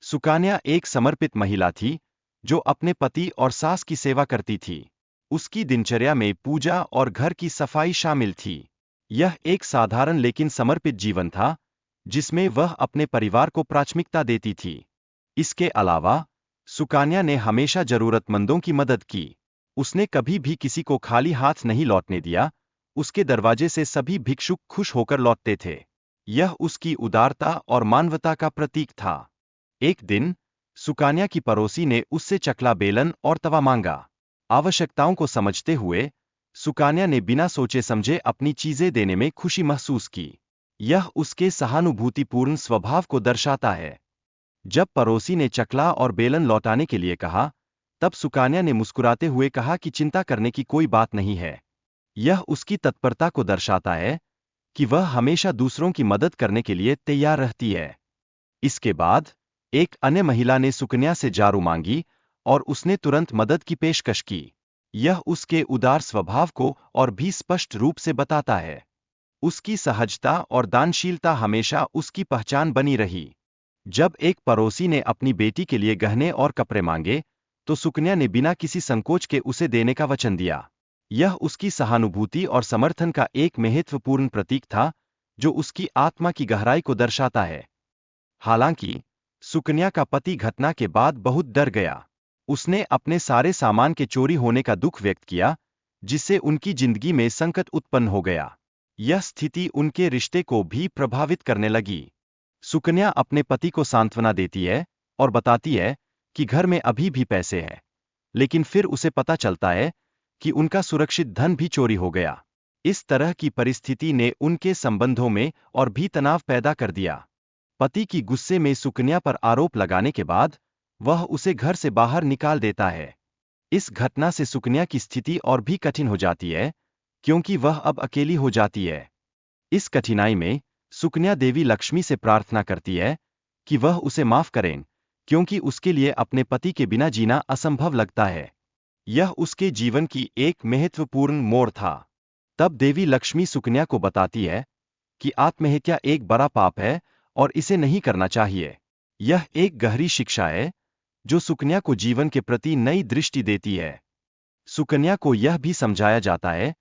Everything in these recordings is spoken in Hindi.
सुकन्या एक समर्पित महिला थी जो अपने पति और सास की सेवा करती थी। उसकी दिनचर्या में पूजा और घर की सफाई शामिल थी। यह एक साधारण लेकिन समर्पित जीवन था, जिसमें वह अपने परिवार को प्राथमिकता देती थी। इसके अलावा सुकन्या ने हमेशा जरूरतमंदों की मदद की। उसने कभी भी किसी को खाली हाथ नहीं लौटने दिया। उसके दरवाजे से सभी भिक्षुक खुश होकर लौटते थे। यह उसकी उदारता और मानवता का प्रतीक था। एक दिन सुकन्या की पड़ोसी ने उससे चकला बेलन और तवा मांगा। आवश्यकताओं को समझते हुए सुकन्या ने बिना सोचे समझे अपनी चीजें देने में खुशी महसूस की। यह उसके सहानुभूतिपूर्ण स्वभाव को दर्शाता है। जब पड़ोसी ने चकला और बेलन लौटाने के लिए कहा, तब सुकन्या ने मुस्कुराते हुए कहा कि चिंता करने की कोई बात नहीं है। यह उसकी तत्परता को दर्शाता है कि वह हमेशा दूसरों की मदद करने के लिए तैयार रहती है। इसके बाद एक अन्य महिला ने सुकन्या से झाड़ू मांगी और उसने तुरंत मदद की पेशकश की। यह उसके उदार स्वभाव को और भी स्पष्ट रूप से बताता है। उसकी सहजता और दानशीलता हमेशा उसकी पहचान बनी रही। जब एक पड़ोसी ने अपनी बेटी के लिए गहने और कपड़े मांगे, तो सुकन्या ने बिना किसी संकोच के उसे देने का वचन दिया। यह उसकी सहानुभूति और समर्थन का एक महत्वपूर्ण प्रतीक था, जो उसकी आत्मा की गहराई को दर्शाता है। हालांकि सुकन्या का पति घटना के बाद बहुत डर गया। उसने अपने सारे सामान के चोरी होने का दुख व्यक्त किया, जिससे उनकी जिंदगी में संकट उत्पन्न हो गया। यह स्थिति उनके रिश्ते को भी प्रभावित करने लगी। सुकन्या अपने पति को सांत्वना देती है और बताती है कि घर में अभी भी पैसे हैं, लेकिन फिर उसे पता चलता है कि उनका सुरक्षित धन भी चोरी हो गया। इस तरह की परिस्थिति ने उनके संबंधों में और भी तनाव पैदा कर दिया। पति की गुस्से में सुकन्या पर आरोप लगाने के बाद वह उसे घर से बाहर निकाल देता है। इस घटना से सुकन्या की स्थिति और भी कठिन हो जाती है, क्योंकि वह अब अकेली हो जाती है। इस कठिनाई में सुकन्या देवी लक्ष्मी से प्रार्थना करती है कि वह उसे माफ करें, क्योंकि उसके लिए अपने पति के बिना जीना असंभव लगता है। यह उसके जीवन की एक महत्वपूर्ण मोड़ था। तब देवी लक्ष्मी सुकन्या को बताती है कि आत्महत्या एक बड़ा पाप है और इसे नहीं करना चाहिए। यह एक गहरी शिक्षा है जो सुकन्या को जीवन के प्रति नई दृष्टि देती है। सुकन्या को यह भी समझाया जाता है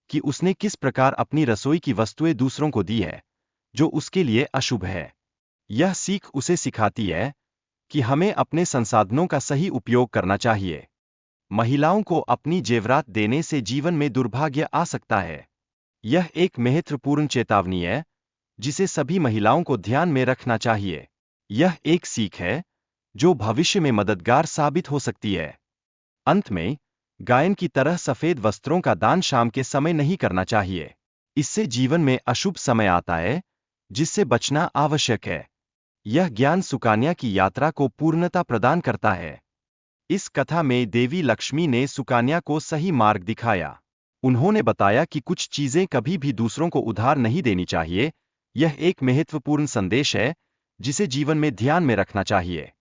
कि उसने किस प्रकार अपनी रसोई की वस्तुएं दूसरों को दी है, जो उसके लिए अशुभ है। यह सीख उसे सिखाती है कि हमें अपने संसाधनों का सही उपयोग करना चाहिए। महिलाओं को अपनी जेवरात देने से जीवन में दुर्भाग्य आ सकता है। यह एक महत्वपूर्ण चेतावनी है जिसे सभी महिलाओं को ध्यान में रखना चाहिए। यह एक सीख है जो भविष्य में मददगार साबित हो सकती है। अंत में, गायन की तरह सफेद वस्त्रों का दान शाम के समय नहीं करना चाहिए। इससे जीवन में अशुभ समय आता है, जिससे बचना आवश्यक है। यह ज्ञान सुकन्या की यात्रा को पूर्णता प्रदान करता है। इस कथा में देवी लक्ष्मी ने सुकन्या को सही मार्ग दिखाया। उन्होंने बताया कि कुछ चीजें कभी भी दूसरों को उधार नहीं देनी चाहिए। यह एक महत्वपूर्ण संदेश है जिसे जीवन में ध्यान में रखना चाहिए।